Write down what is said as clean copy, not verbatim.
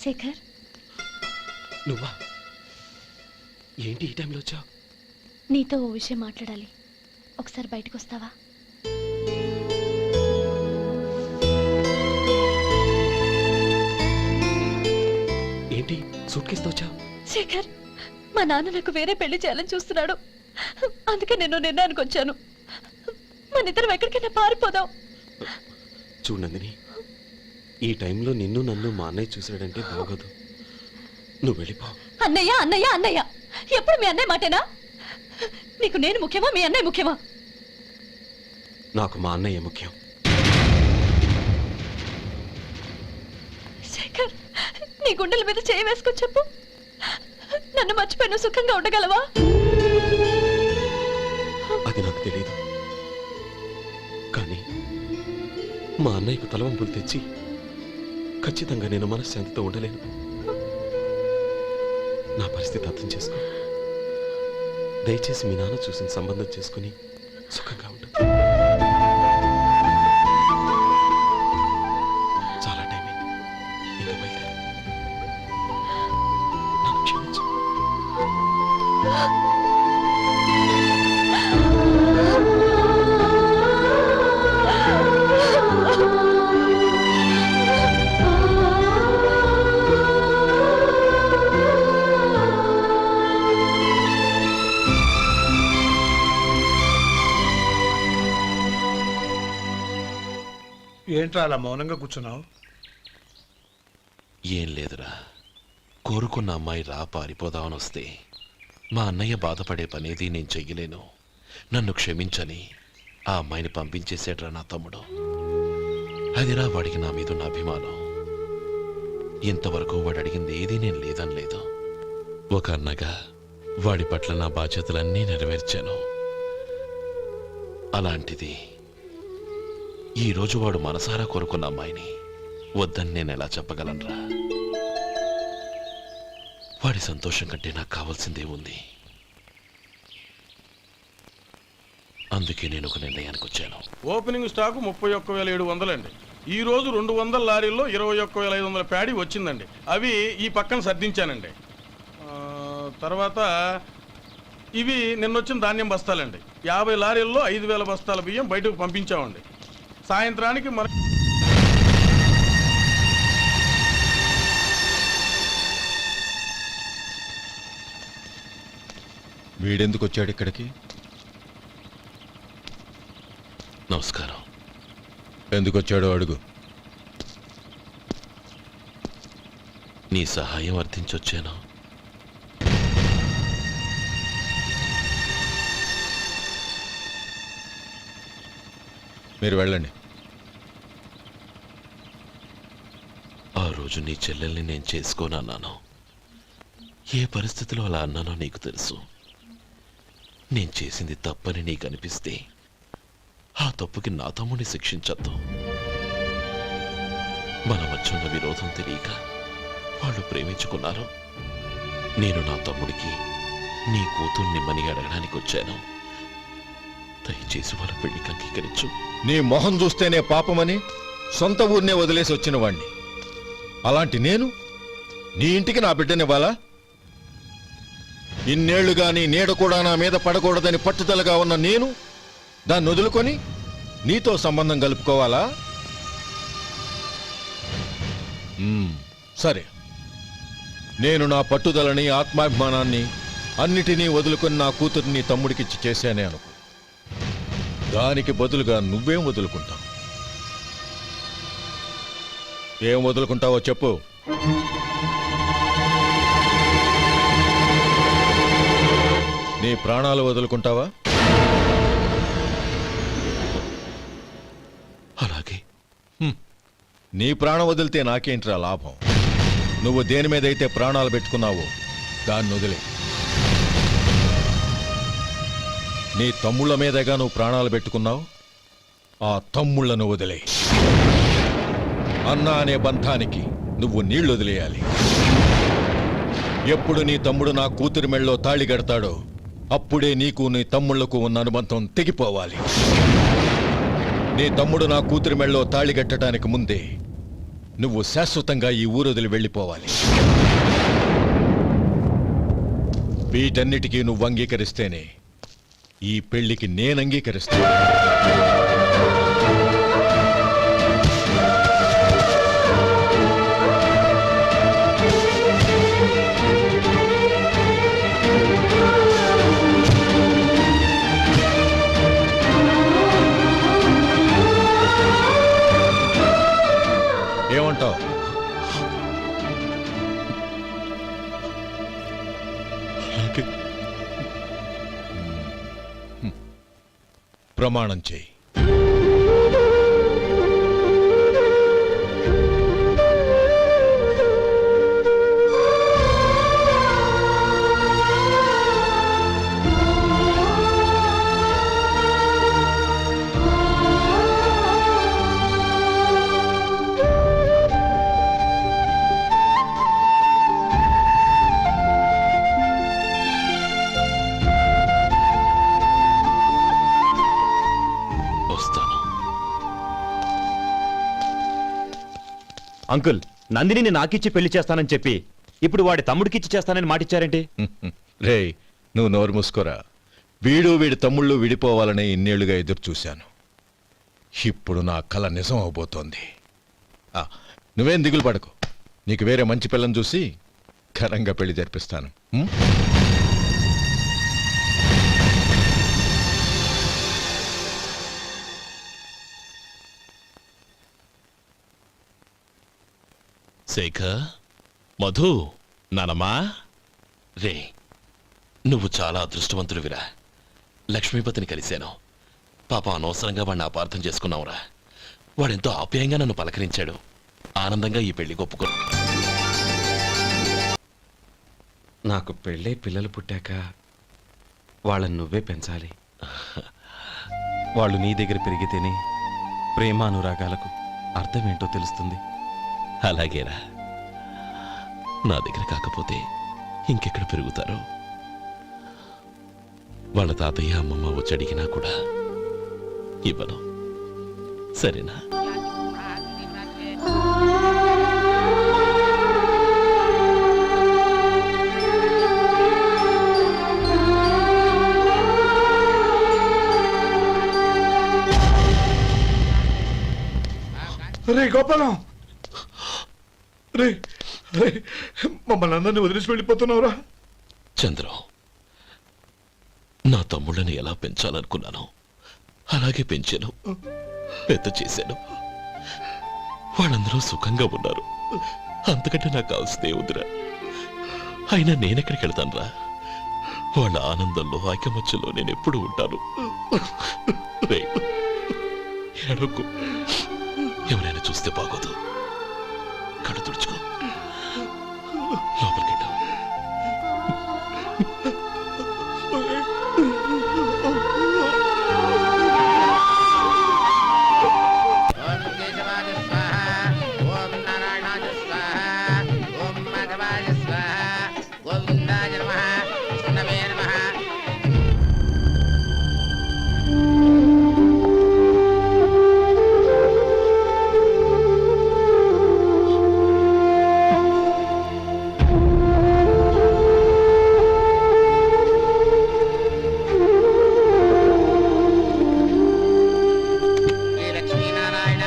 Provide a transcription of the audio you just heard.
శేఖర్, నువ్వా? ఏంటి ఈ టైంలో వచ్చావు? నీతో ఓ విషయం మాట్లాడాలి. ఒకసారి బయటకు వస్తావా? ఏంటి సూట్ కేసుతో వచ్చావు? శేఖర్, మా నాన్న నాకు వేరే పెళ్లి చేయాలని చూస్తున్నాడు. అందుకే నేను నిర్ణయానికి వచ్చాను. మన ఇద్దరం ఎక్కడికైనా పారిపోదాం. చూడు నందిని, ఈ టైంలో నిన్ను నన్ను మా అన్నయ్య చూసాడంటే బాగోదు. నువ్వు వెళ్ళిపో. అన్నయ్య అన్నయ్య అన్నయ్య, ఎప్పుడు మీ అన్నయ్య మాటేనా? నీకు నేను ముఖ్యమా, మీ అన్నయ్య ముఖ్యమా? నాకు మా అన్నయ్య ముఖ్యం. శేఖర్, నీ గుండెల మీద చేయి వేసుకొని చెప్పు, నన్ను మర్చిపోయిన సుఖంగా ఉండగలవా? అది నాకు తెలియదు, కానీ మా అన్నయ్యకు తలవంపులు తెచ్చి ఖచ్చితంగా నేను మనశ్శాంతితో ఉండలేను. నా పరిస్థితి అర్థం చేసుకో. దయచేసి మీ నాన్న చూసిన సంబంధం చేసుకుని సుఖంగా ఉండు. చాలా టైం అయింది, ఇంకా బయలుదేరు. నన్ను క్షమించు. ఏంట్రా అలా మౌనంగా కూర్చున్నావు? ఏం లేదురా, కోరుకున్న అమ్మాయి రా పారిపోదామని వస్తే మా అన్నయ్య బాధపడే పనేది నేను చెయ్యలేను, నన్ను క్షమించని ఆ అమ్మాయిని పంపించేసేట్రా నా తమ్ముడు. అదిరా వాడికి నా మీదున్న అభిమానం. ఇంతవరకు వాడు అడిగింది ఏదీ నేను లేదని లేదు. ఒక అన్నగా వాడి పట్ల నా బాధ్యతలన్నీ నెరవేర్చాను. అలాంటిది ఈరోజు వాడు మనసారా కోరుకున్న అమ్మాయిని వద్దని నేను ఎలా చెప్పగలనురా? వాడి సంతోషం కంటే నాకు కావాల్సిందే ఉంది. అందుకే నేను ఒక నిర్ణయానికి వచ్చాను. ఓపెనింగ్ స్టాకు 31,700 అండి. ఈ రోజు 200 లారీల్లో 21,500 ప్యాడీ వచ్చిందండి. అవి ఈ పక్కన సర్దించానండి. తర్వాత ఇవి నిన్నొచ్చిన ధాన్యం బస్తాలండి. 50 లారీల్లో 5,000 బస్తాల బియ్యం బయటకు పంపించామండి. సాయంత్రానికి మన వీడెందుకు వచ్చాడు ఇక్కడికి? నమస్కారం. ఎందుకు వచ్చాడో అడుగు. నీ సహాయం అర్థించొచ్చాను. మీరు వెళ్ళండి. ఆ రోజు నీ చెల్లెల్ని నేను చేసుకోనన్నాను. ఏ పరిస్థితిలో అలా అన్నానో నీకు తెలుసు. నేను చేసింది తప్పని నీకు అనిపిస్తే ఆ తప్పుకి నా తమ్ముడిని శిక్షించద్దు. మన మధ్య ఉన్న విరోధం తెలియక వాళ్ళు ప్రేమించుకున్నారు. నేను నా తమ్ముడికి నీ కూతుర్ని మని అడగడానికి వచ్చాను. దయచేసి వాళ్ళ పెళ్లికి అంగీకరించు. నీ మొహం చూస్తేనే పాపమని సొంత ఊరినే వదిలేసి వచ్చిన వాణ్ణి. అలాంటి నేను నీ ఇంటికి నా బిడ్డనివ్వాలా? ఇన్నేళ్లుగా నీ నీడ కూడా నా మీద పడకూడదని పట్టుదలగా ఉన్న నేను దాన్ని వదులుకొని నీతో సంబంధం కలుపుకోవాలా? సరే, నేను నా పట్టుదలని ఆత్మాభిమానాన్ని అన్నిటినీ వదులుకొని నా కూతుర్ని తమ్ముడికిచ్చి చేశానే అనుకో. దానికి బదులుగా నువ్వేం వదులుకుంటావు? ఏం వదులుకుంటావో చెప్పు. నీ ప్రాణాలు వదులుకుంటావా? అలాగే. నీ ప్రాణం వదిలితే నాకేంట్రా లాభం? నువ్వు దేని మీదైతే ప్రాణాలు పెట్టుకున్నావో దాన్ని వదిలే. నీ తమ్ముళ్ళ మీదగా నువ్వు ప్రాణాలు పెట్టుకున్నావు, ఆ తమ్ముళ్లను వదిలే. అన్న అనే బంధానికి నువ్వు నీళ్లు వదిలేయాలి. ఎప్పుడు నీ తమ్ముడు నా కూతురి మెళ్ళలో తాళి కడతాడో అప్పుడే నీకు నీ తమ్ముళ్లకు ఉన్న అనుబంధం తెగిపోవాలి. నీ తమ్ముడు నా కూతురి మెళ్ళలో తాళి కట్టడానికి ముందే నువ్వు శాశ్వతంగా ఈ ఊరు వదిలి వెళ్ళిపోవాలి. వీటన్నిటికీ నువ్వు అంగీకరిస్తేనే ఈ పెళ్లికి నేను అంగీకరిస్తాను. ఏమంటావు? అలాగే. ప్రమాణం చేయి. వస్తాను. అంకుల్, నందినిని నాకిచ్చి పెళ్లి చేస్తానని చెప్పి ఇప్పుడు వాడి తమ్ముడికిచ్చి చేస్తానని మాటిచ్చారేంటి? రేయ్, నువ్వు నోరు మూసుకోరా. వీడి తమ్ముళ్ళు విడిపోవాలని ఇన్నేళ్లుగా ఎదురు చూశాను. ఇప్పుడు నా కల నిజం అవబోతోంది. నువ్వేం దిగులు పడకు. నీకు వేరే మంచి పిల్లని చూసి ఘనంగా పెళ్లి జరిపిస్తాను. శేఖర్, మధు, నానమ్మా, రే, నువ్వు చాలా అదృష్టవంతుడివిరా. లక్ష్మీపతిని కలిశాను. పాప అనవసరంగా వాడిని అపార్థం చేసుకున్నావురా. వాడెంతో ఆప్యాయంగా నన్ను పలకరించాడు. ఆనందంగా ఈ పెళ్లి ఒప్పుకో. నాకు పెళ్ళై పిల్లలు పుట్టాక వాళ్ళని నువ్వే పెంచాలి. వాళ్ళు నీ దగ్గర పెరిగితేనే ప్రేమానురాగాలకు అర్థమేంటో తెలుస్తుంది. అలాగేరా. నా దగ్గర కాకపోతే ఇంకెక్కడ పెరుగుతారు? వాళ్ళ తాతయ్య అమ్మమ్మ వచ్చి అడిగినా కూడా ఇవ్వను. సరేనా? రే గోపాలం, రే రే, మమ్మల్ని అందరినీ వదిలేసి వెళ్ళిపోతున్నావురా? చంద్రం, నా తమ్ముళ్ళని ఎలా పెంచాలనుకున్నానో అలాగే పెంచాను, పెద్ద చేశాను. వాళ్ళందరూ సుఖంగా ఉన్నారు. అంతకంటే నాకు కావాల్సిందే వద్దురా. అయినా నేనెక్కడికి వెళ్తానురా? వాళ్ళ ఆనందంలో ఐకమత్యంలో నేను ఎప్పుడు ఉంటాను. రేయ్, ఏడవకు. ఎవరైనా చూస్తే బాగోదు. కళ్ళు తుడుచుకో. లోపలికెళ్ళు. లక్ష్మీనారాయణ